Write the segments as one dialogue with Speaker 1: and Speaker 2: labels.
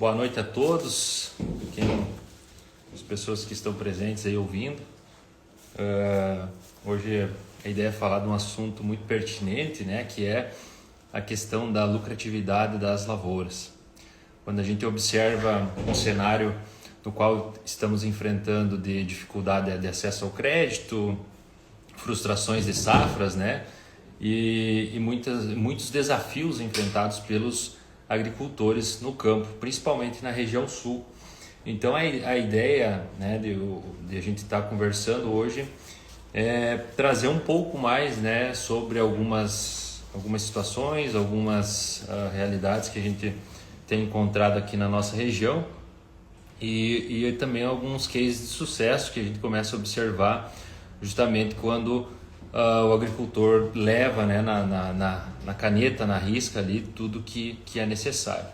Speaker 1: Boa noite a todos, as pessoas que estão presentes aí ouvindo. Hoje a ideia é falar de um assunto muito pertinente, né, que é a questão da lucratividade das lavouras. Quando a gente observa um cenário no qual estamos enfrentando de dificuldade de acesso ao crédito, frustrações de safras, né, e muitos desafios enfrentados pelos agricultores no campo, principalmente na região sul. Então a ideia, né, de a gente estar conversando hoje é trazer um pouco mais, né, sobre algumas situações, algumas realidades que a gente tem encontrado aqui na nossa região e também alguns cases de sucesso que a gente começa a observar justamente quando o agricultor leva, né, na caneta, na risca ali, tudo que é necessário.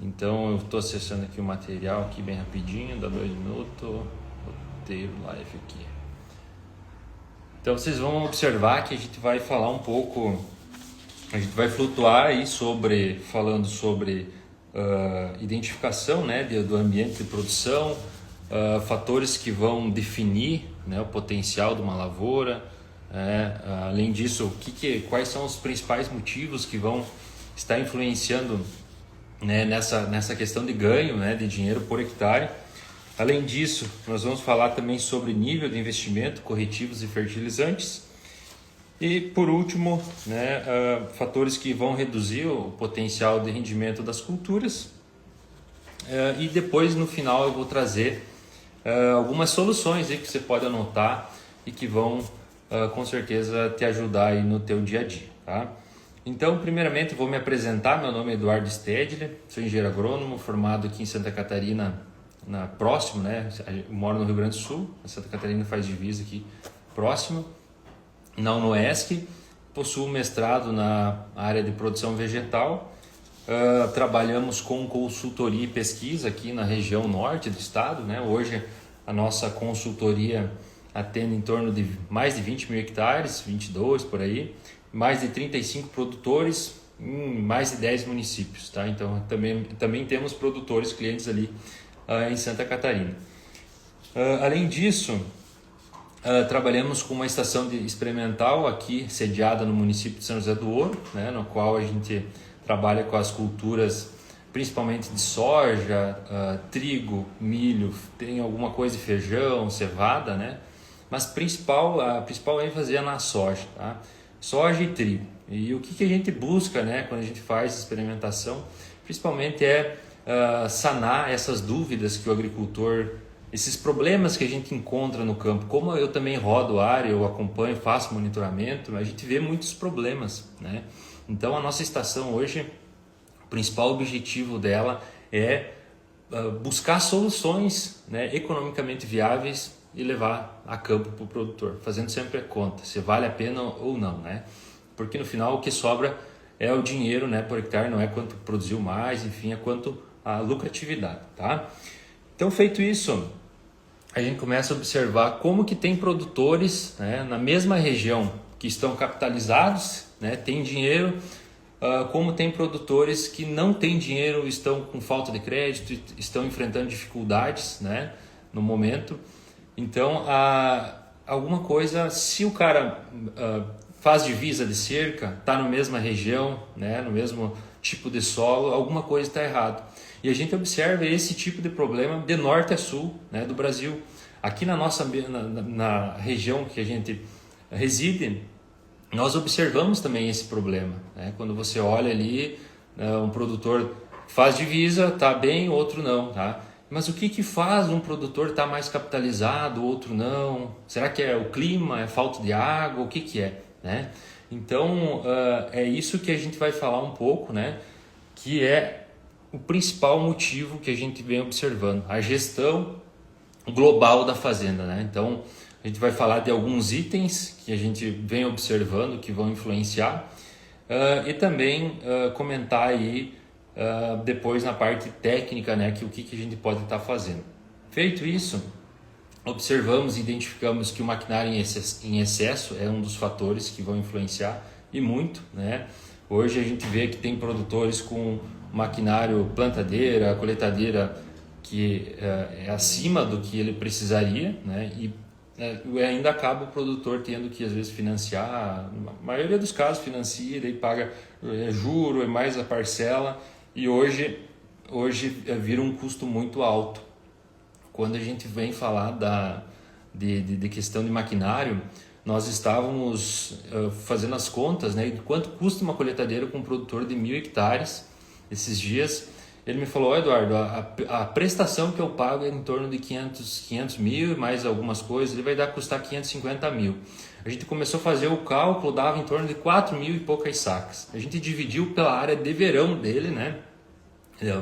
Speaker 1: Então eu estou acessando aqui o material aqui bem rapidinho, dá 2 minutos, roteiro live aqui. Então vocês vão observar que a gente vai falar um pouco, a gente vai flutuar aí falando sobre identificação, né, do ambiente de produção, fatores que vão definir, né, o potencial de uma lavoura. Além disso, quais são os principais motivos que vão estar influenciando, né, nessa questão de ganho, né, de dinheiro por hectare. Além disso, nós vamos falar também sobre nível de investimento, corretivos e fertilizantes. E por último, né, fatores que vão reduzir o potencial de rendimento das culturas. E depois, no final, eu vou trazer algumas soluções aí que você pode anotar e que vão com certeza te ajudar aí no teu dia a dia, tá? Então, primeiramente, vou me apresentar. Meu nome é Eduardo Stedler, sou engenheiro agrônomo, formado aqui em Santa Catarina, próximo, né? Eu moro no Rio Grande do Sul, a Santa Catarina faz divisa aqui próximo, na UNOESC. Possuo mestrado na área de produção vegetal. Trabalhamos com consultoria e pesquisa aqui na região norte do estado, né? Hoje a nossa consultoria atende em torno de mais de 20 mil hectares, 22 por aí, mais de 35 produtores em mais de 10 municípios, tá? Então também temos produtores, clientes ali em Santa Catarina. Além disso, trabalhamos com uma estação experimental aqui sediada no município de São José do Ouro, né, no qual a gente trabalha com as culturas principalmente de soja, trigo, milho, tem alguma coisa de feijão, cevada, né? Mas a principal ênfase é na soja, tá? Soja e trigo. E o que a gente busca, né, quando a gente faz experimentação, principalmente é sanar essas dúvidas que o agricultor, esses problemas que a gente encontra no campo. Como eu também rodo a área, eu acompanho, faço monitoramento, a gente vê muitos problemas, né? Então a nossa estação hoje, o principal objetivo dela é buscar soluções, né, economicamente viáveis e levar a campo para o produtor, fazendo sempre a conta, se vale a pena ou não, né? Porque no final o que sobra é o dinheiro, né, por hectare, não é quanto produziu mais, enfim, é quanto a lucratividade, tá? Então, feito isso, a gente começa a observar como que tem produtores, né, na mesma região que estão capitalizados, né, tem dinheiro, como tem produtores que não têm dinheiro, estão com falta de crédito, estão enfrentando dificuldades, né, no momento. Então, alguma coisa, se o cara faz divisa de cerca, está na mesma região, né, no mesmo tipo de solo, alguma coisa está errado. E a gente observa esse tipo de problema de norte a sul, né, do Brasil. Aqui na região que a gente reside, nós observamos também esse problema, né? Quando você olha ali, um produtor faz divisa, está bem, outro não, tá? Mas o que faz um produtor estar mais capitalizado, outro não? Será que é o clima, é falta de água, o que é, né? Então, é isso que a gente vai falar um pouco, né? Que é o principal motivo que a gente vem observando, a gestão global da fazenda, né? Então, a gente vai falar de alguns itens que a gente vem observando que vão influenciar e também comentar aí depois na parte técnica, né, que o que a gente pode estar fazendo. Feito isso, observamos e identificamos que o maquinário em excesso é um dos fatores que vão influenciar e muito, né? Hoje a gente vê que tem produtores com maquinário, plantadeira, colheitadeira que é acima do que ele precisaria, né? E ainda acaba o produtor tendo que às vezes financiar, na maioria dos casos financia, daí paga juro, é mais a parcela, e hoje vira um custo muito alto. Quando a gente vem falar de questão de maquinário, nós estávamos fazendo as contas, né, de quanto custa uma colheitadeira com um produtor de 1.000 hectares. Esses dias ele me falou: Eduardo, a prestação que eu pago é em torno de 500 mil, mais algumas coisas, ele vai custar 550 mil. A gente começou a fazer o cálculo, dava em torno de 4 mil e poucas sacas. A gente dividiu pela área de verão dele, né,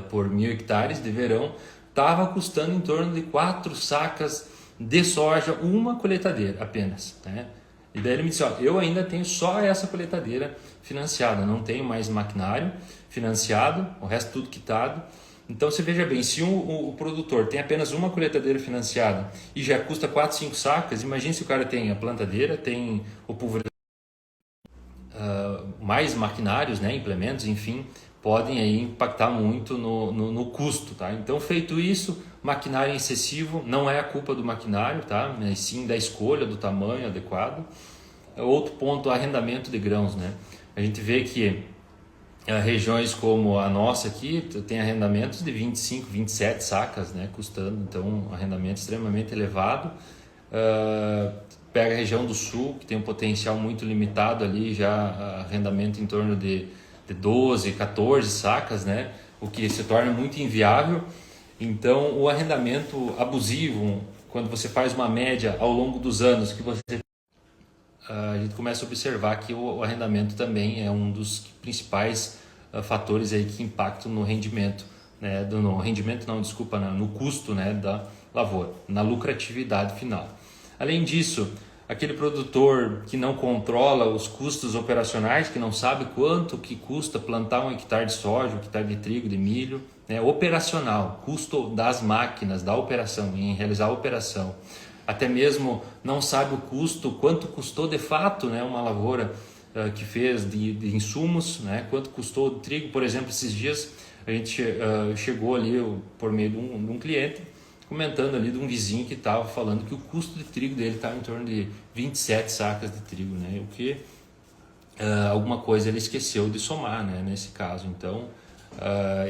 Speaker 1: por 1.000 hectares de verão, estava custando em torno de 4 sacas de soja, uma colheitadeira apenas, né? E daí ele me disse: ó, eu ainda tenho só essa colheitadeira financiada, não tenho mais maquinário financiado, o resto tudo quitado. Então você veja bem, se o produtor tem apenas uma colheitadeira financiada e já custa 4, 5 sacas, imagine se o cara tem a plantadeira, tem o pulverizador, mais maquinários, né, implementos, enfim, podem aí impactar muito no custo, tá? Então, feito isso, maquinário excessivo não é a culpa do maquinário, tá? Mas sim da escolha do tamanho adequado. Outro ponto, arrendamento de grãos, né? A gente vê que regiões como a nossa aqui tem arrendamentos de 25, 27 sacas, né, custando, então um arrendamento extremamente elevado. Pega a região do sul, que tem um potencial muito limitado ali, já arrendamento em torno de 12, 14 sacas, né, o que se torna muito inviável. Então o arrendamento abusivo, quando você faz uma média ao longo dos anos, que a gente começa a observar que o arrendamento também é um dos principais fatores aí que impactam no rendimento, né, no custo, né, da lavoura, na lucratividade final. Além disso, aquele produtor que não controla os custos operacionais, que não sabe quanto que custa plantar 1 hectare de soja, 1 hectare de trigo, de milho, né, operacional, custo das máquinas, da operação, em realizar a operação. Até mesmo não sabe o custo, quanto custou de fato, né, uma lavoura que fez de insumos, né, quanto custou o trigo. Por exemplo, esses dias a gente chegou ali por meio de um cliente, comentando ali de um vizinho que estava falando que o custo de trigo dele estava em torno de 27 sacas de trigo, né, o que alguma coisa ele esqueceu de somar, né, nesse caso. Então,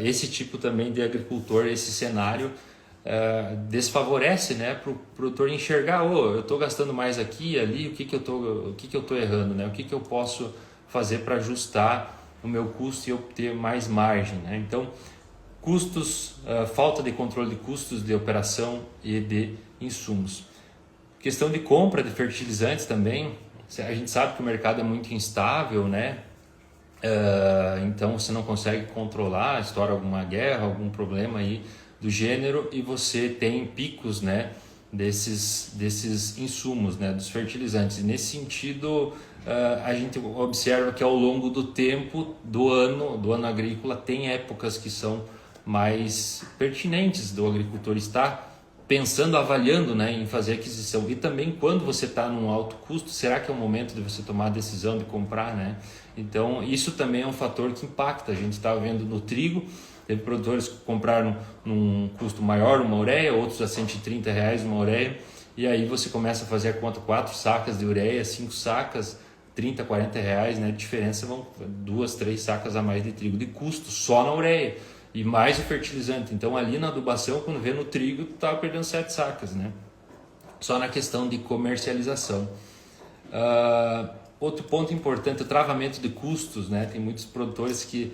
Speaker 1: esse tipo também de agricultor, esse cenário desfavorece, né, para o produtor enxergar: eu estou gastando mais aqui e ali, o que eu estou errando, né? O que eu posso fazer para ajustar o meu custo e eu ter mais margem, né? Então, custos, falta de controle de custos de operação e de insumos. Questão de compra de fertilizantes também, a gente sabe que o mercado é muito instável, né? Então você não consegue controlar, estoura alguma guerra, algum problema aí do gênero, e você tem picos, né, desses insumos, né, dos fertilizantes. E nesse sentido, a gente observa que ao longo do tempo do ano agrícola, tem épocas que são mais pertinentes do agricultor estar pensando, avaliando, né, em fazer aquisição. E também quando você está num alto custo, será que é o momento de você tomar a decisão de comprar, né? Então isso também é um fator que impacta. A gente está vendo no trigo, teve produtores que compraram num custo maior uma ureia, outros a R$130 uma ureia, e aí você começa a fazer a conta: 4 sacas de ureia, 5 sacas, R$30, R$40, né? A diferença vão 2, 3 sacas a mais de trigo de custo só na ureia, e mais o fertilizante. Então ali na adubação, quando vê no trigo, tu estava perdendo 7 sacas, né? Só na questão de comercialização. Outro ponto importante, o travamento de custos, né? Tem muitos produtores que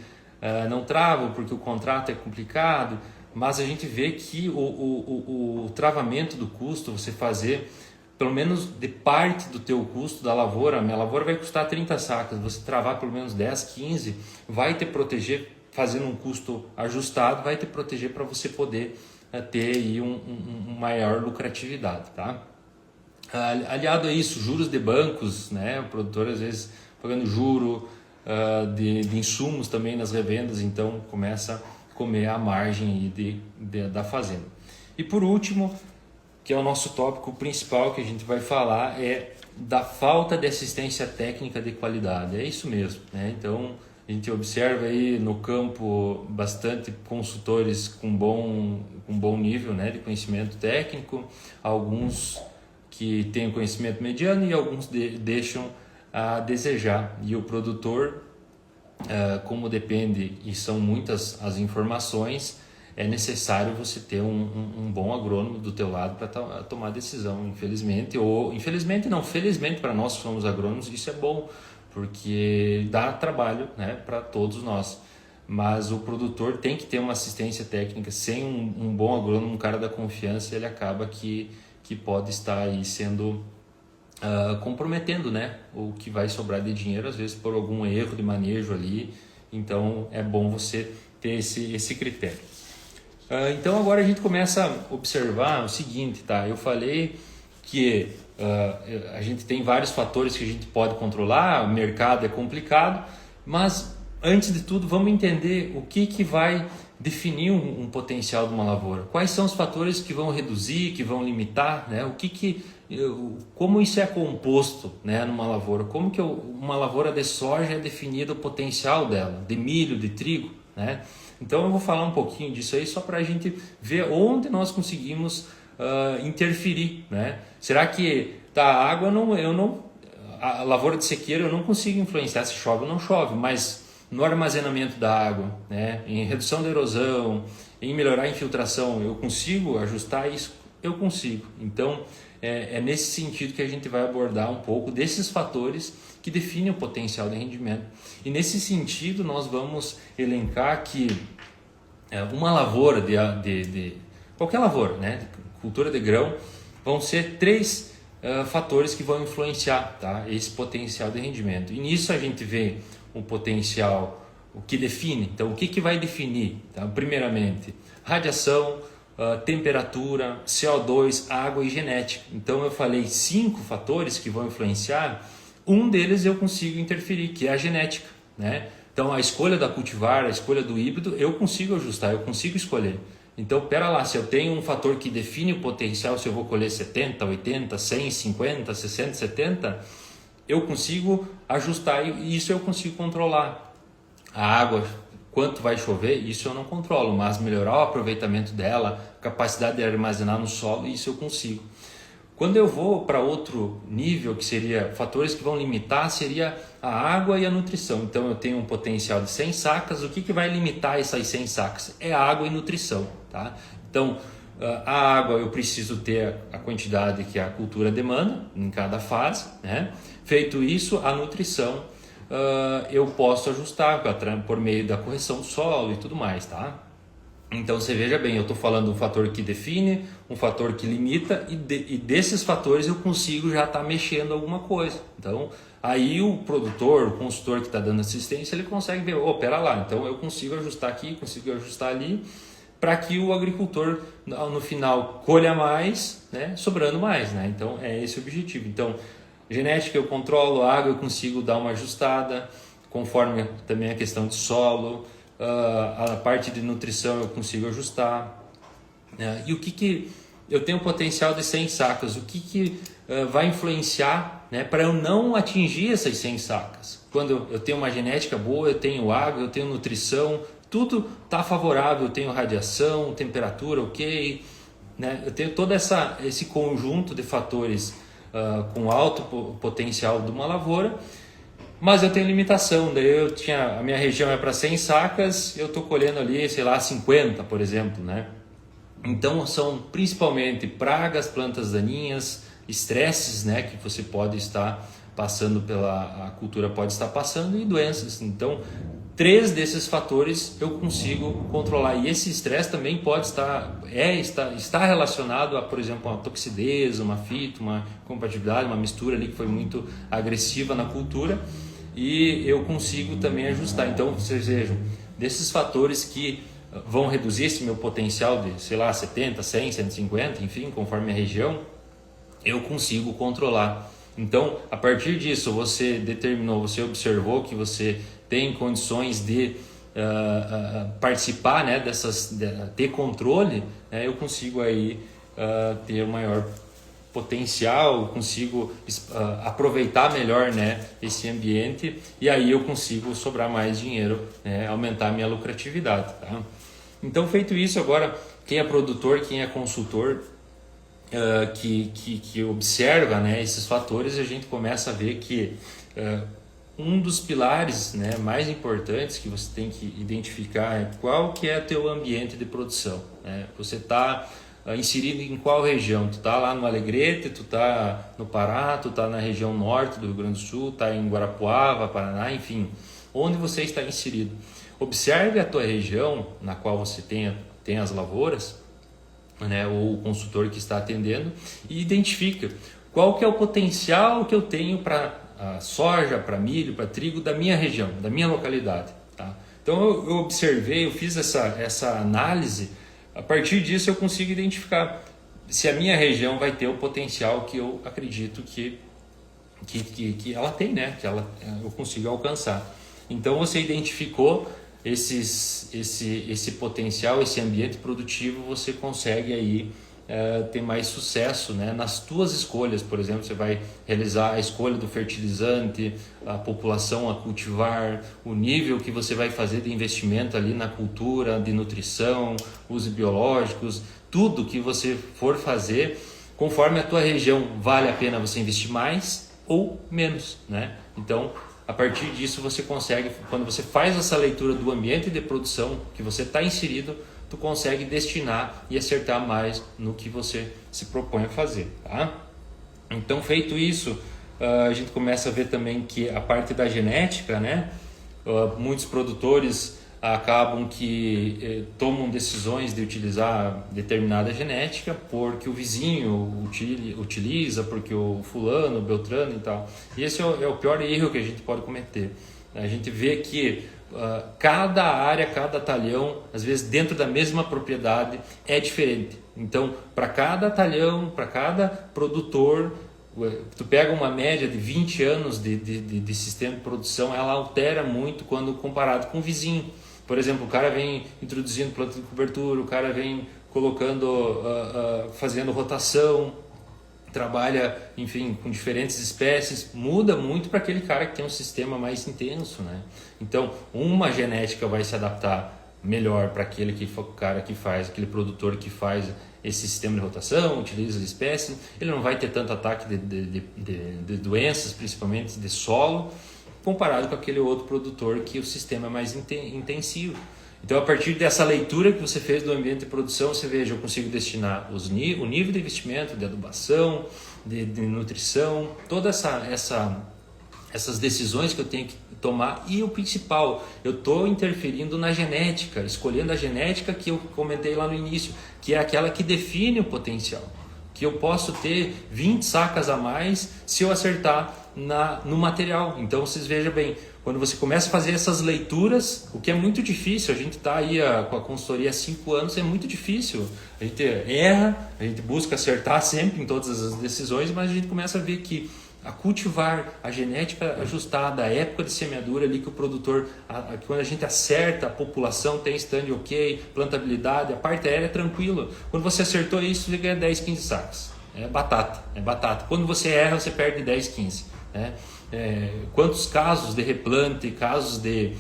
Speaker 1: não travam porque o contrato é complicado, mas a gente vê que o travamento do custo, você fazer pelo menos de parte do teu custo da lavoura, minha lavoura vai custar 30 sacas, você travar pelo menos 10, 15, vai te proteger, fazendo um custo ajustado, vai te proteger para você poder ter aí uma maior lucratividade, tá? Aliado a isso, juros de bancos, né? O produtor às vezes pagando juro de insumos também nas revendas, então começa a comer a margem aí da fazenda. E por último, que é o nosso tópico principal que a gente vai falar, é da falta de assistência técnica de qualidade. É isso mesmo, né? Então a A gente observa aí no campo bastante consultores com bom nível, né, de conhecimento técnico, alguns que têm conhecimento mediano e alguns deixam a desejar. E o produtor, como depende e são muitas as informações, é necessário você ter um bom agrônomo do teu lado para tomar decisão, infelizmente. Ou infelizmente não, felizmente para nós que somos agrônomos, isso é bom, porque dá trabalho, né, para todos nós. Mas o produtor tem que ter uma assistência técnica. Sem um bom agrônomo, um cara da confiança, ele acaba que pode estar aí sendo comprometendo, né, o que vai sobrar de dinheiro, às vezes por algum erro de manejo ali. Então é bom você ter esse critério. Então agora a gente começa a observar o seguinte, tá? Eu falei que a gente tem vários fatores que a gente pode controlar, o mercado é complicado, mas antes de tudo vamos entender o que vai definir um potencial de uma lavoura. Quais são os fatores que vão reduzir, que vão limitar, né? Como isso é composto, né, numa lavoura? Como que uma lavoura de soja é definida o potencial dela, de milho, de trigo, né? Então eu vou falar um pouquinho disso aí só para a gente ver onde nós conseguimos interferir, né? Será que a água a lavoura de sequeiro eu não consigo influenciar se chove ou não chove, mas no armazenamento da água, né, em redução da erosão, em melhorar a infiltração, eu consigo ajustar isso? Eu consigo. Então é nesse sentido que a gente vai abordar um pouco desses fatores que definem o potencial de rendimento. E nesse sentido nós vamos elencar que uma lavoura de qualquer lavoura, né, de cultura de grão, vão ser 3 fatores que vão influenciar, tá, esse potencial de rendimento. E nisso a gente vê um potencial, o que define. Então o que vai definir? Tá? Primeiramente, radiação, temperatura, CO2, água e genética. Então eu falei 5 fatores que vão influenciar. Um deles eu consigo interferir, que é a genética, né? Então a escolha da cultivar, a escolha do híbrido, eu consigo ajustar, eu consigo escolher. Então pera lá, se eu tenho um fator que define o potencial, se eu vou colher 70, 80, 100, 50, 60, 70, eu consigo ajustar e isso eu consigo controlar. A água, quanto vai chover, isso eu não controlo, mas melhorar o aproveitamento dela, capacidade de armazenar no solo, isso eu consigo. Quando eu vou para outro nível, que seria fatores que vão limitar, seria a água e a nutrição. Então eu tenho um potencial de 100 sacas, o que vai limitar essas 100 sacas? É a água e nutrição. Tá? Então a água eu preciso ter a quantidade que a cultura demanda em cada fase, né? Feito isso, a nutrição eu posso ajustar por meio da correção do solo e tudo mais, tá? Então você veja bem, eu estou falando um fator que define, um fator que limita e desses fatores eu consigo já estar mexendo alguma coisa. Então aí o produtor, o consultor que está dando assistência, ele consegue ver, pera lá, então eu consigo ajustar aqui, consigo ajustar ali, para que o agricultor no final colha mais, né, sobrando mais, né? Então é esse o objetivo. Então genética eu controlo, a água eu consigo dar uma ajustada, conforme também a questão de solo, a parte de nutrição eu consigo ajustar. E o que eu tenho potencial de 100 sacas, o que vai influenciar, né, para eu não atingir essas 100 sacas? Quando eu tenho uma genética boa, eu tenho água, eu tenho nutrição, tudo está favorável, eu tenho radiação, temperatura, ok, né? Eu tenho todo esse conjunto de fatores com alto potencial de uma lavoura, mas eu tenho limitação. Daí a minha região é para 100 sacas, eu estou colhendo ali, sei lá, 50, por exemplo, né? Então são principalmente pragas, plantas daninhas, estresses, né, que você pode estar passando a cultura pode estar passando, e doenças. Então 3 desses fatores eu consigo controlar, e esse estresse também pode está relacionado a, por exemplo, uma toxidez, uma fito, uma compatibilidade, uma mistura ali que foi muito agressiva na cultura, e eu consigo também ajustar. Então vocês vejam, desses fatores que vão reduzir esse meu potencial de, sei lá, 70, 100, 150, enfim, conforme a região, eu consigo controlar. Então, a partir disso, você determinou, você observou que você tem condições de participar, né, ter controle, né, eu consigo aí ter o maior potencial, consigo aproveitar melhor, né, esse ambiente, e aí eu consigo sobrar mais dinheiro, né, aumentar a minha lucratividade. Tá? Então, feito isso, agora quem é produtor, quem é consultor, que observa, né, esses fatores, a gente começa a ver que um dos pilares, né, mais importantes que você tem que identificar é qual que é o teu ambiente de produção. Né? Você está inserido em qual região? Tu está lá no Alegrete, tu está no Pará, tu está na região norte do Rio Grande do Sul, está em Guarapuava, Paraná, enfim, onde você está inserido. Observe a tua região na qual você tem as lavouras, né, ou o consultor que está atendendo, e identifica qual que é o potencial que eu tenho para soja, para milho, para trigo da minha região, da minha localidade. Tá? Então eu observei, eu fiz essa análise, a partir disso eu consigo identificar se a minha região vai ter o potencial que eu acredito que ela tem, né? Que eu consigo alcançar. Então você identificou esse potencial, esse ambiente produtivo, você consegue aí ter mais sucesso, né, nas tuas escolhas. Por exemplo, você vai realizar a escolha do fertilizante, a população a cultivar, o nível que você vai fazer de investimento ali na cultura, de nutrição, uso biológicos, tudo que você for fazer, conforme a tua região, vale a pena você investir mais ou menos, né? Então, a partir disso você consegue, quando você faz essa leitura do ambiente de produção que você está inserido, tu consegue destinar e acertar mais no que você se propõe a fazer. Tá? Então, feito isso, a gente começa a ver também que a parte da genética, né? Muitos produtores acabam que tomam decisões de utilizar determinada genética porque o vizinho utiliza, porque o fulano, o beltrano e tal. E esse é o pior erro que a gente pode cometer. A gente vê que cada área, cada talhão, às vezes dentro da mesma propriedade, é diferente. Então, para cada talhão, para cada produtor, tu pega uma média de 20 anos de sistema de produção, ela altera muito quando comparado com o vizinho. Por exemplo, o cara vem introduzindo planta de cobertura, o cara vem colocando, fazendo rotação, trabalha, enfim, com diferentes espécies, muda muito para aquele cara que tem um sistema mais intenso, né? Então, uma genética vai se adaptar melhor para aquele cara que faz, aquele produtor que faz esse sistema de rotação, utiliza as espécies, ele não vai ter tanto ataque de doenças, principalmente de solo, comparado com aquele outro produtor que o sistema é mais intensivo. Então, a partir dessa leitura que você fez do ambiente de produção, você veja, eu consigo destinar o nível de investimento, de adubação, de nutrição, todas essas decisões que eu tenho que tomar. E o principal, eu estou interferindo na genética, escolhendo a genética que eu comentei lá no início, que é aquela que define o potencial. Que eu posso ter 20 sacas a mais se eu acertar no material. Então vocês vejam bem, quando você começa a fazer essas leituras, o que é muito difícil, a gente está aí com a consultoria há 5 anos, é muito difícil. A gente erra, a gente busca acertar sempre em todas as decisões, mas a gente começa a ver que a cultivar a genética ajustada, a época de semeadura ali que o produtor, quando a gente acerta, a população tem stand ok, plantabilidade, a parte aérea é tranquila. Quando você acertou isso, você ganha 10, 15 sacas. É batata. Quando você erra, você perde 10, 15. Né? Quantos casos de replante, casos de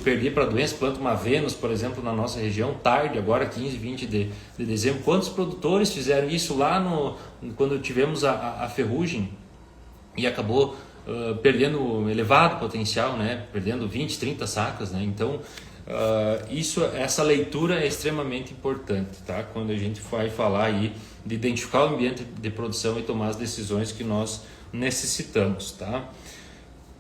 Speaker 1: perder para doença, planta uma Vênus, por exemplo, na nossa região, tarde, agora 15, 20 de dezembro. Quantos produtores fizeram isso lá quando tivemos a ferrugem? E acabou perdendo elevado potencial, né? Perdendo 20, 30 sacas. Né? Então, essa leitura é extremamente importante, tá? Quando a gente vai falar aí de identificar o ambiente de produção e tomar as decisões que nós necessitamos. Tá?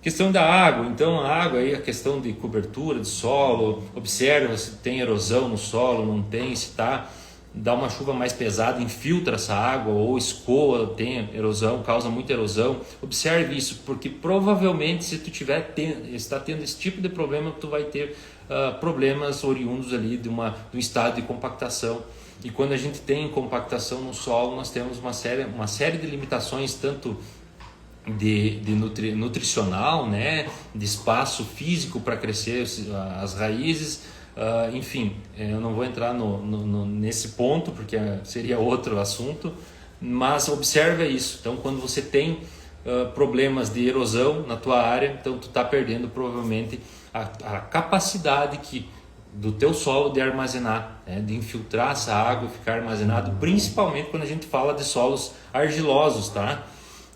Speaker 1: Questão da água, então a água aí, a questão de cobertura de solo, observa se tem erosão no solo, não tem, se dá uma chuva mais pesada, infiltra essa água ou escoa, tem erosão, causa muita erosão. Observe isso, porque provavelmente se tu está tendo esse tipo de problema, tu vai ter problemas oriundos ali de um estado de compactação. E quando a gente tem compactação no solo, nós temos uma série de limitações, tanto de nutricional, né, de espaço físico para crescer as raízes. Enfim, eu não vou entrar nesse ponto porque seria outro assunto, mas observa isso. Então, quando você tem problemas de erosão na tua área, então tu está perdendo provavelmente a capacidade do teu solo de armazenar, né, de infiltrar essa água e ficar armazenado, principalmente quando a gente fala de solos argilosos, tá?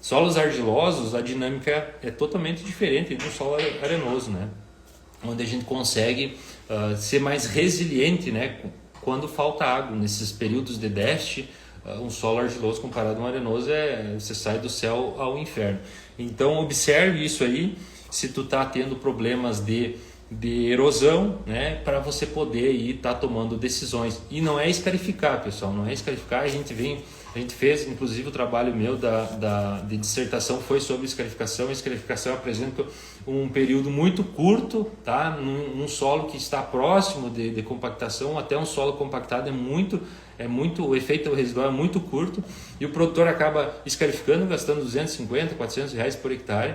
Speaker 1: Solos argilosos, a dinâmica é totalmente diferente de um solo arenoso, né? Onde a gente consegue ser mais resiliente, né, quando falta água. Nesses períodos de déficit, um solo argiloso comparado a um arenoso você sai do céu ao inferno. Então observe isso aí, se tu está tendo problemas de erosão, né, para você poder estar tomando decisões. E não é escarificar, pessoal, não é escarificar. A gente fez, inclusive o trabalho meu de dissertação foi sobre escarificação. A escarificação apresenta um período muito curto, tá? Num solo que está próximo de compactação, até um solo compactado o efeito residual é muito curto, e o produtor acaba escarificando, gastando 250, 400 reais por hectare,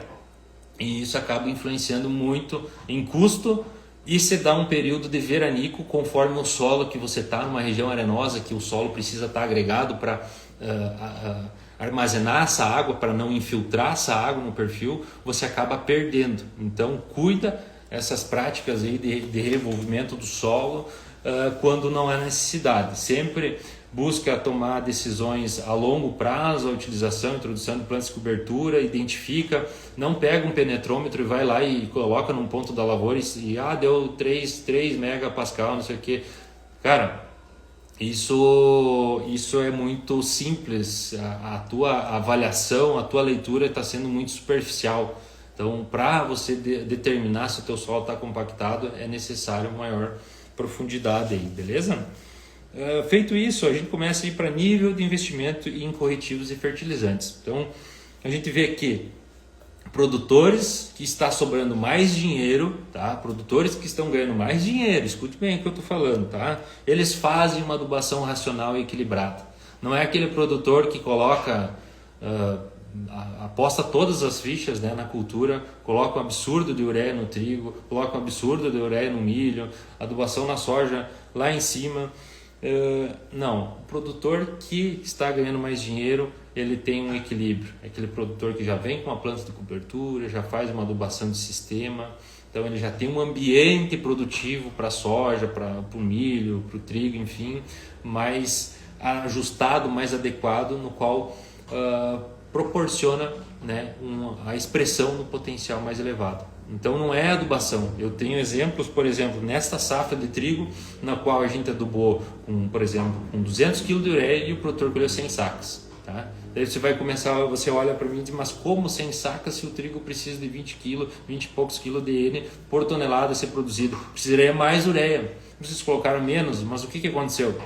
Speaker 1: e isso acaba influenciando muito em custo. E se dá um período de veranico, conforme o solo que você está, numa região arenosa, que o solo precisa estar agregado para armazenar essa água, para não infiltrar essa água no perfil, você acaba perdendo. Então cuida essas práticas aí de revolvimento do solo quando não há necessidade. Sempre busca tomar decisões a longo prazo, a utilização, introdução de plantas de cobertura, identifica, não pega um penetrômetro e vai lá e coloca num ponto da lavoura e deu 3 megapascal, não sei o que. Cara, isso é muito simples, a tua avaliação, a tua leitura está sendo muito superficial. Então, para você determinar se o teu solo está compactado, é necessário maior profundidade aí, beleza? Feito isso, a gente começa a ir para nível de investimento em corretivos e fertilizantes. Então, a gente vê que produtores que está sobrando mais dinheiro, tá? Produtores que estão ganhando mais dinheiro, escute bem o que eu estou falando, tá? Eles fazem uma adubação racional e equilibrada. Não é aquele produtor que coloca, aposta todas as fichas, né, na cultura, coloca um absurdo de ureia no trigo, coloca um absurdo de ureia no milho, adubação na soja lá em cima. Não, o produtor que está ganhando mais dinheiro, ele tem um equilíbrio. É aquele produtor que já vem com uma planta de cobertura, já faz uma adubação de sistema, então ele já tem um ambiente produtivo para a soja, para o milho, para o trigo, enfim, mais ajustado, mais adequado, no qual proporciona, né, a expressão do potencial mais elevado. Então não é adubação. Eu tenho exemplos, por exemplo, nesta safra de trigo, na qual a gente adubou por exemplo, com 200 kg de ureia e o produtor colheu 100 sacas. Tá? Daí você olha para mim e diz, mas como 100 sacas se o trigo precisa de 20 e poucos quilos de N por tonelada a ser produzido? Precisaria mais ureia. Vocês colocaram menos, mas o que aconteceu?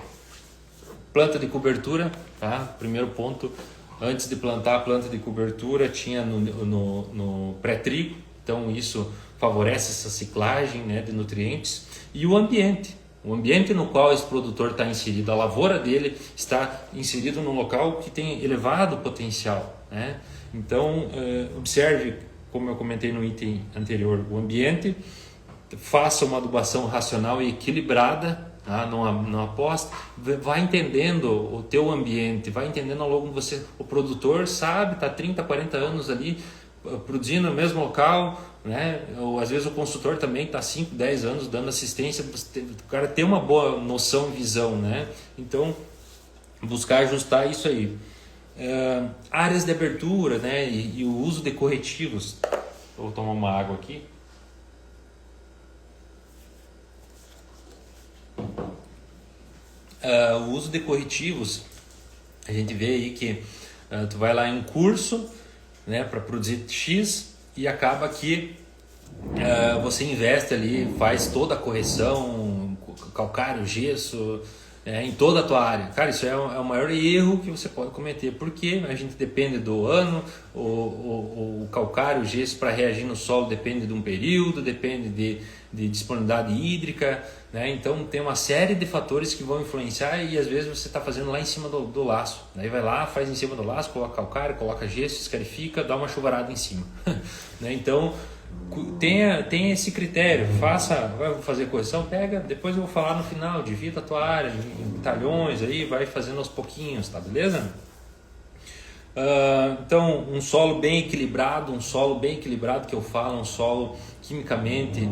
Speaker 1: Planta de cobertura, tá? Primeiro ponto, antes de plantar a planta de cobertura tinha no pré-trigo. Então isso favorece essa ciclagem, né, de nutrientes. E o ambiente no qual esse produtor está inserido, a lavoura dele está inserido num local que tem elevado potencial, né? Então observe, como eu comentei no item anterior, o ambiente, faça uma adubação racional e equilibrada, tá? Não aposta, vai entendendo o teu ambiente, vai entendendo ao longo de você. O produtor sabe, está 30, 40 anos ali produzindo no mesmo local, né? Ou às vezes o consultor também está 5, 10 anos dando assistência, o cara tem uma boa noção, visão, né? Então buscar ajustar isso aí. Áreas de abertura, né? E o uso de corretivos. Vou tomar uma água aqui. O uso de corretivos, a gente vê aí que tu vai lá em curso, né, para produzir X, e acaba que você investe ali, faz toda a correção, calcário, gesso, em toda a tua área. Cara, isso é o maior erro que você pode cometer, porque a gente depende do ano, o calcário, o gesso para reagir no solo depende de um período, depende de disponibilidade hídrica, né? Então tem uma série de fatores que vão influenciar, e às vezes você está fazendo lá em cima do laço. Daí vai lá, faz em cima do laço, coloca calcário, coloca gesso, escarifica, dá uma chuvarada em cima. Né? Então tenha esse critério, vai fazer correção, pega, depois eu vou falar no final, divida a tua área em talhões, aí vai fazendo aos pouquinhos, tá beleza? Então, um solo bem equilibrado, que eu falo, um solo quimicamente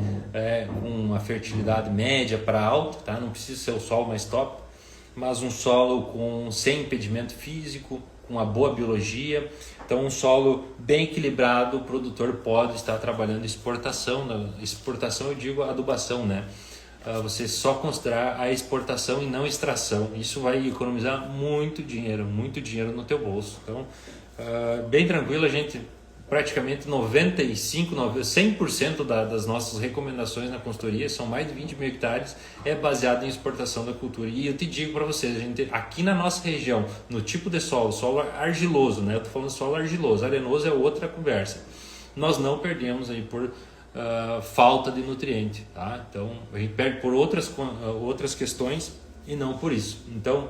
Speaker 1: com uma fertilidade média para alta, tá? Não precisa ser o solo mais top, mas um solo sem impedimento físico, com uma boa biologia. Então, um solo bem equilibrado, o produtor pode estar trabalhando exportação. Exportação eu digo adubação, né? Você só considerar a exportação e não extração. Isso vai economizar muito dinheiro no teu bolso. Então, bem tranquilo, a gente praticamente 100% das nossas recomendações na consultoria, são mais de 20 mil hectares, é baseado em exportação da cultura. E eu te digo para vocês, a gente, aqui na nossa região, no tipo de solo argiloso, né? Eu estou falando solo argiloso, arenoso é outra conversa. Nós não perdemos aí por falta de nutriente, tá? Então a gente perde por outras questões e não por isso. Então,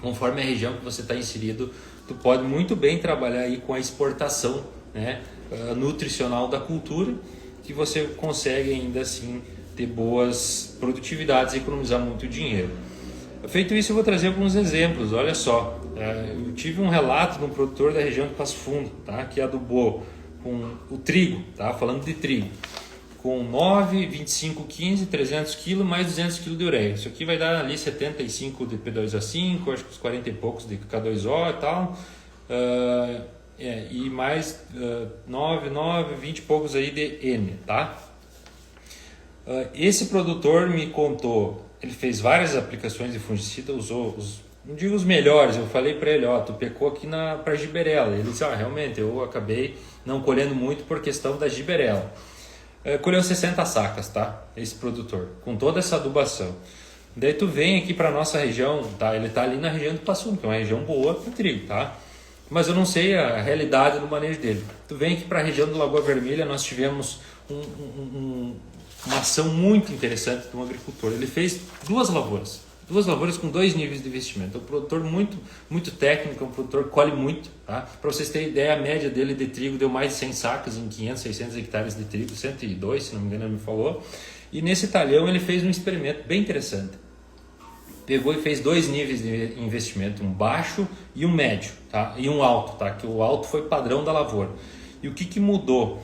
Speaker 1: conforme a região que você está inserido, tu pode muito bem trabalhar aí com a exportação, né, nutricional da cultura, que você consegue ainda assim ter boas produtividades e economizar muito dinheiro. Feito isso, eu vou trazer alguns exemplos. Olha só, eu tive um relato de um produtor da região de Passo Fundo, tá, que adubou com o trigo, tá? Falando de trigo, com 9, 25, 15, 300 kg mais 200 kg de ureia. Isso aqui vai dar ali 75 de P2O5, acho que uns 40 e poucos de K2O e tal, e mais 9, 20 e poucos aí de N, tá? Esse produtor me contou, ele fez várias aplicações de fungicida, usou não digo os melhores, eu falei para ele, tu pecou aqui para giberela. Ele disse, realmente, eu acabei não colhendo muito por questão da giberela. Colheu 60 sacas, tá? Esse produtor, com toda essa adubação. Daí tu vem aqui para nossa região, tá? Ele tá ali na região do Passo Fundo, que é uma região boa para trigo, tá? Mas eu não sei a realidade do manejo dele. Tu vem aqui para a região do Lagoa Vermelha, nós tivemos uma ação muito interessante de um agricultor. Ele fez duas lavouras com 2 níveis de investimento. É um produtor muito técnico, é um produtor que colhe muito. Tá? Para vocês terem ideia, a média dele de trigo deu mais de 100 sacas em 500, 600 hectares de trigo, 102, se não me engano ele me falou. E nesse talhão ele fez um experimento bem interessante. Pegou e fez 2 níveis de investimento, um baixo e um médio, tá? E um alto, tá? Que o alto foi padrão da lavoura. E o que mudou?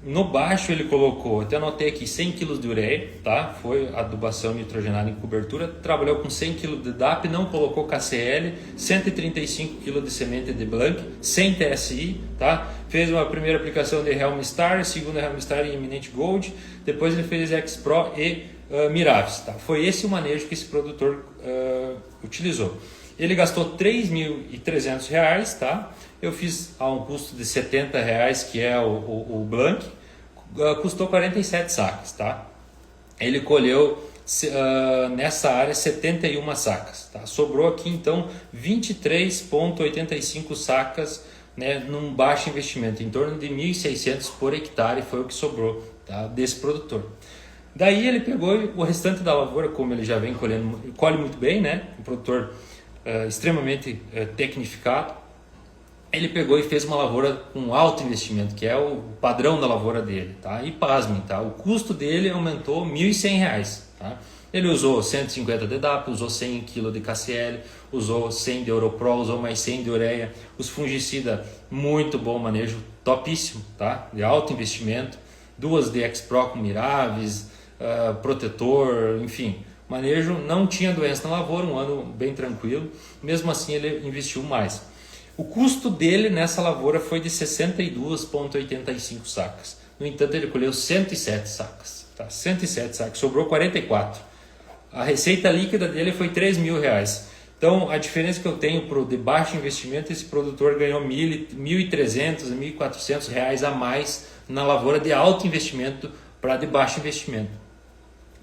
Speaker 1: No baixo ele colocou, até anotei aqui, 100 kg de ureia, tá? Foi adubação nitrogenada em cobertura, trabalhou com 100 kg de DAP, não colocou KCl, 135 kg de semente de Blanc, sem TSI, tá? Fez uma primeira aplicação de Helm Star, segunda Helm Star em Eminent Gold, depois ele fez X-Pro e Miravis, tá? Foi esse o manejo que esse produtor utilizou. Ele gastou R$ 3.300, tá? Eu fiz a um custo de R$ 70, que é o Blanc, custou 47 sacas, tá? Ele colheu nessa área 71 sacas, tá? Sobrou aqui então 23,85 sacas, né, num baixo investimento, em torno de 1.600 por hectare foi o que sobrou, tá, desse produtor. Daí ele pegou o restante da lavoura, como ele já vem colhendo, colhe muito bem, né? Um produtor extremamente tecnificado. Ele pegou e fez uma lavoura com alto investimento, que é o padrão da lavoura dele, tá? E pasmem, tá? O custo dele aumentou R$ 1.100, tá? Ele usou 150 de DAP, usou 100 kg de KCl, usou 100 de Europro, usou mais 100 de ureia. Os fungicidas, muito bom manejo, topíssimo, tá? De alto investimento. 2 de X-Pro com Miravis, protetor, enfim. Manejo, não tinha doença na lavoura, um ano bem tranquilo. Mesmo assim ele investiu mais. O custo dele nessa lavoura foi de 62,85 sacas. No entanto, ele colheu 107 sacas. Tá? 107 sacas, sobrou 44. A receita líquida dele foi R$ 3.000. Então, a diferença que eu tenho para o de baixo investimento, esse produtor ganhou R$ 1.300, R$ 1.400 a mais na lavoura de alto investimento para de baixo investimento.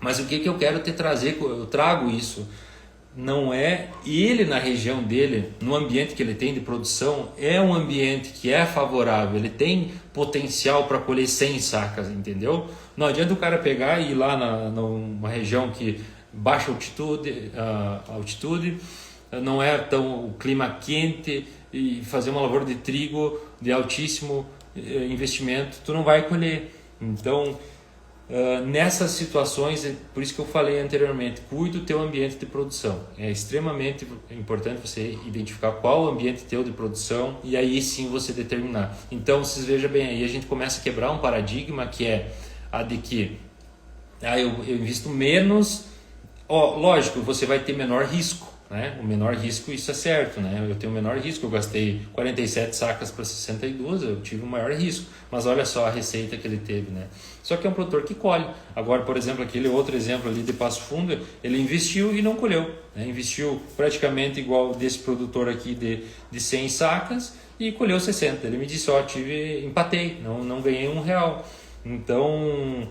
Speaker 1: Mas o que eu quero te trazer, eu trago isso. Não é ele na região dele, no ambiente que ele tem de produção, é um ambiente que é favorável, ele tem potencial para colher 100 sacas, entendeu? Não adianta o cara pegar e ir lá numa região que baixa altitude, não é tão o clima quente e fazer uma lavoura de trigo de altíssimo investimento, tu não vai colher. Então, nessas situações, por isso que eu falei anteriormente, cuide do teu ambiente de produção. É extremamente importante você identificar qual o ambiente teu de produção e aí sim você determinar. Então, vocês vejam bem, aí a gente começa a quebrar um paradigma que é a de que eu invisto menos, lógico, você vai ter menor risco, né? O menor risco, isso é certo, né? Eu tenho o menor risco, eu gastei 47 sacas para 62, eu tive o maior risco, mas olha só a receita que ele teve, né? Só que é um produtor que colhe. Agora, por exemplo, aquele outro exemplo ali de Passo Fundo, ele investiu e não colheu, né? Investiu praticamente igual desse produtor aqui de 100 sacas e colheu 60. Ele me disse, empatei, não ganhei R$1. Então,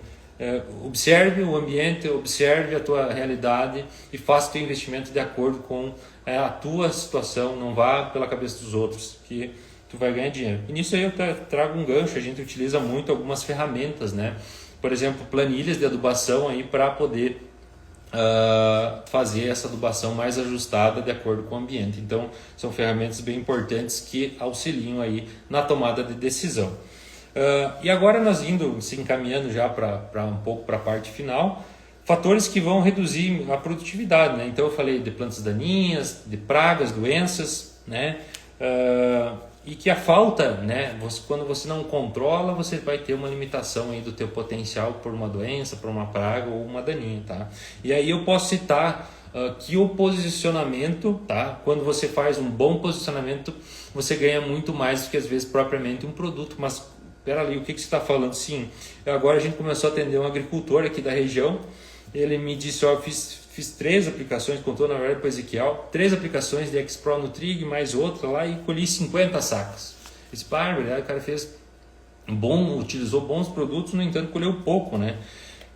Speaker 1: observe o ambiente, observe a tua realidade e faça o teu investimento de acordo com a tua situação, não vá pela cabeça dos outros, que tu vai ganhar dinheiro. E nisso aí eu trago um gancho, a gente utiliza muito algumas ferramentas, né? Por exemplo, planilhas de adubação aí para poder fazer essa adubação mais ajustada de acordo com o ambiente. Então, são ferramentas bem importantes que auxiliam aí na tomada de decisão. E agora nós indo se encaminhando já para um pouco para a parte final, fatores que vão reduzir a produtividade, né? Então eu falei de plantas daninhas, de pragas, doenças, né? E que a falta, né? Quando você não controla, você vai ter uma limitação aí do teu potencial por uma doença, por uma praga ou uma daninha, tá? E aí eu posso citar que o posicionamento, tá? Quando você faz um bom posicionamento, você ganha muito mais do que às vezes propriamente um produto, mas espera ali, o que você está falando? Sim, agora a gente começou a atender um agricultor aqui da região, ele me disse, eu fiz 3 aplicações, contou na verdade para o Ezequiel, 3 aplicações de X-Pro Nutrig, mais outra lá e colhi 50 sacas. Esse bárbaro, o cara utilizou bons produtos, no entanto colheu pouco, né?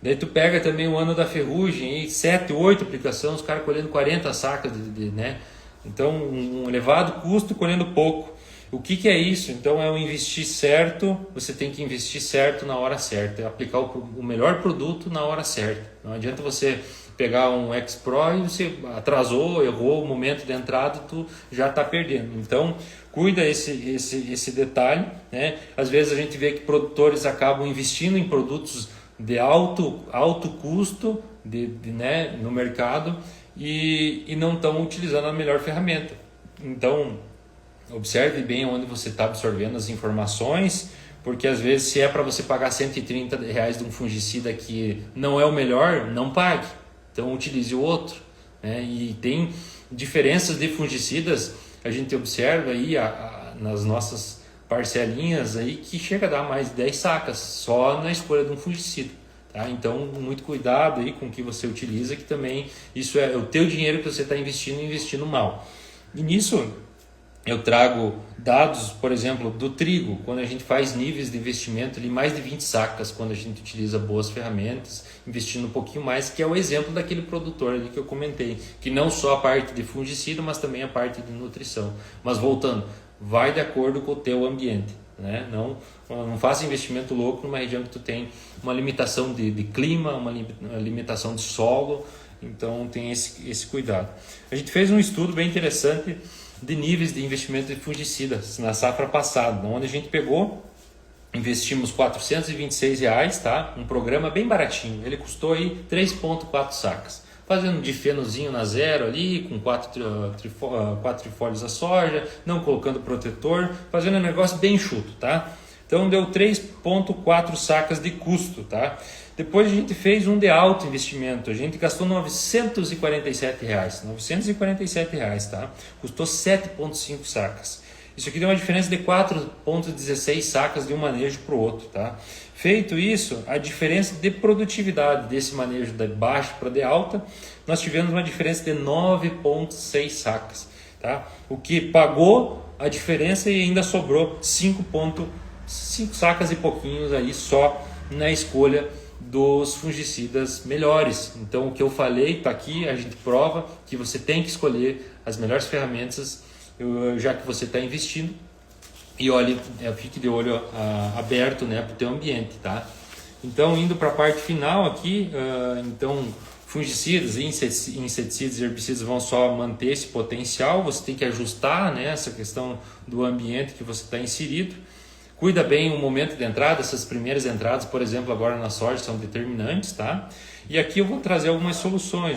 Speaker 1: Daí tu pega também o ano da ferrugem, 7, 8 aplicações, os caras colhendo 40 sacas, né? Então um elevado custo colhendo pouco. O que é isso? Então é o investir certo, você tem que investir certo na hora certa, é aplicar o melhor produto na hora certa. Não adianta você pegar um X-Pro e você atrasou, errou o momento de entrada, tu já está perdendo. Então cuida esse detalhe, né? Às vezes a gente vê que produtores acabam investindo em produtos de alto custo né, no mercado e não estão utilizando a melhor ferramenta. Então observe bem onde você está absorvendo as informações, porque às vezes se é para você pagar R$130 de um fungicida que não é o melhor, não pague. Então utilize o outro, né? E tem diferenças de fungicidas, a gente observa aí nas nossas parcelinhas aí que chega a dar mais de 10 sacas só na escolha de um fungicida. Tá? Então muito cuidado aí com o que você utiliza, que também isso é o teu dinheiro que você está investindo mal. E nisso eu trago dados, por exemplo, do trigo, quando a gente faz níveis de investimento ali, mais de 20 sacas, quando a gente utiliza boas ferramentas, investindo um pouquinho mais, que é o exemplo daquele produtor ali que eu comentei, que não só a parte de fungicida, mas também a parte de nutrição. Mas voltando, vai de acordo com o teu ambiente, né? Não faça investimento louco numa região que tu tem uma limitação de clima, uma limitação de solo, então tem esse cuidado. A gente fez um estudo bem interessante de níveis de investimento de fungicidas na safra passada, onde a gente investimos R$426, tá? Um programa bem baratinho, ele custou aí 3,4 sacas, fazendo um difenozinho na zero ali, com 4 trifólios a soja, não colocando protetor, fazendo um negócio bem enxuto, tá? Então deu 3,4 sacas de custo, tá? Depois a gente fez um de alto investimento, a gente gastou R$947, tá? Custou 7,5 sacas. Isso aqui deu uma diferença de 4,16 sacas de um manejo para o outro, tá? Feito isso, a diferença de produtividade desse manejo de baixa para de alta, nós tivemos uma diferença de 9,6 sacas, tá? O que pagou a diferença e ainda sobrou 5,5 sacas e pouquinhos aí só na escolha dos fungicidas melhores. Então o que eu falei está aqui, a gente prova que você tem que escolher as melhores ferramentas, já que você está investindo, e olhe, fique de olho aberto, né, para o teu ambiente, tá? Então indo para a parte final aqui, então fungicidas, inseticidas e herbicidas vão só manter esse potencial, você tem que ajustar, né, essa questão do ambiente que você está inserido. Cuida bem o momento de entrada, essas primeiras entradas, por exemplo, agora na soja são determinantes, tá? E aqui eu vou trazer algumas soluções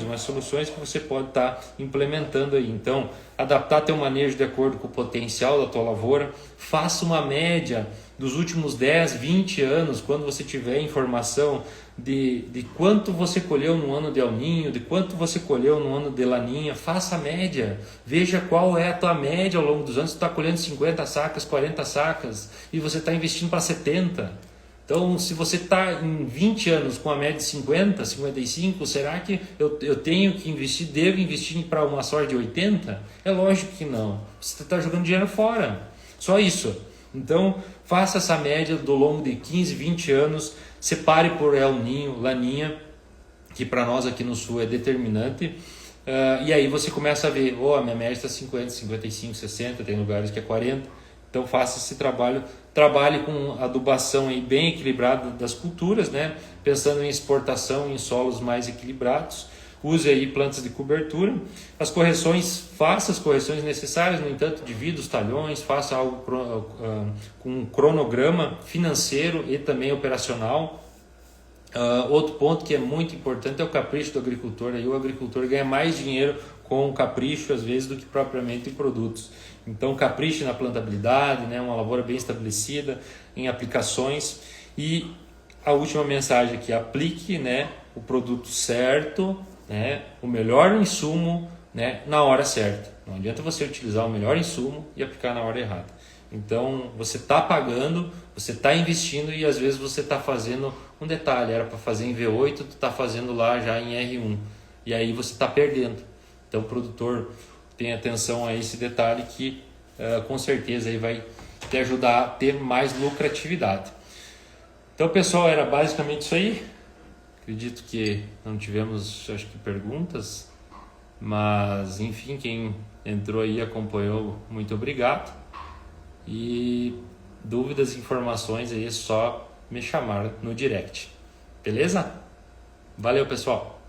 Speaker 1: que você pode estar implementando aí. Então, adaptar teu manejo de acordo com o potencial da tua lavoura, faça uma média dos últimos 10, 20 anos, quando você tiver informação de quanto você colheu no ano de El Niño, de quanto você colheu no ano de Laninha, faça a média, veja qual é a tua média ao longo dos anos. Você está colhendo 50 sacas, 40 sacas e você está investindo para 70. Então, se você está em 20 anos com a média de 50, 55, será que eu tenho que investir, devo investir para uma soja de 80? É lógico que não. Você está jogando dinheiro fora. Só isso. Então, faça essa média do longo de 15, 20 anos, separe por El Niño, Laninha, que para nós aqui no Sul é determinante, e aí você começa a ver, a minha média está 50, 55, 60, tem lugares que é 40, então faça esse trabalho, trabalhe com adubação aí bem equilibrada das culturas, né? Pensando em exportação em solos mais equilibrados. Use aí plantas de cobertura. As correções, faça as correções necessárias, no entanto, divida os talhões, faça algo com um cronograma financeiro e também operacional. Outro ponto que é muito importante é o capricho do agricultor. Aí o agricultor ganha mais dinheiro com o capricho, às vezes, do que propriamente em produtos. Então, capriche na plantabilidade, né? Uma lavoura bem estabelecida, em aplicações. E a última mensagem aqui, aplique, né, o produto certo, né, o melhor insumo, né, na hora certa. Não adianta você utilizar o melhor insumo e aplicar na hora errada. Então você está pagando, você está investindo e às vezes você está fazendo um detalhe, era para fazer em V8, tu está fazendo lá já em R1 e aí você está perdendo. Então o produtor tem atenção a esse detalhe que com certeza aí vai te ajudar a ter mais lucratividade. Então pessoal, era basicamente isso aí. Acredito que não tivemos, acho que, perguntas, mas enfim, quem entrou aí, acompanhou, muito obrigado. E dúvidas, informações aí é só me chamar no direct, beleza? Valeu, pessoal!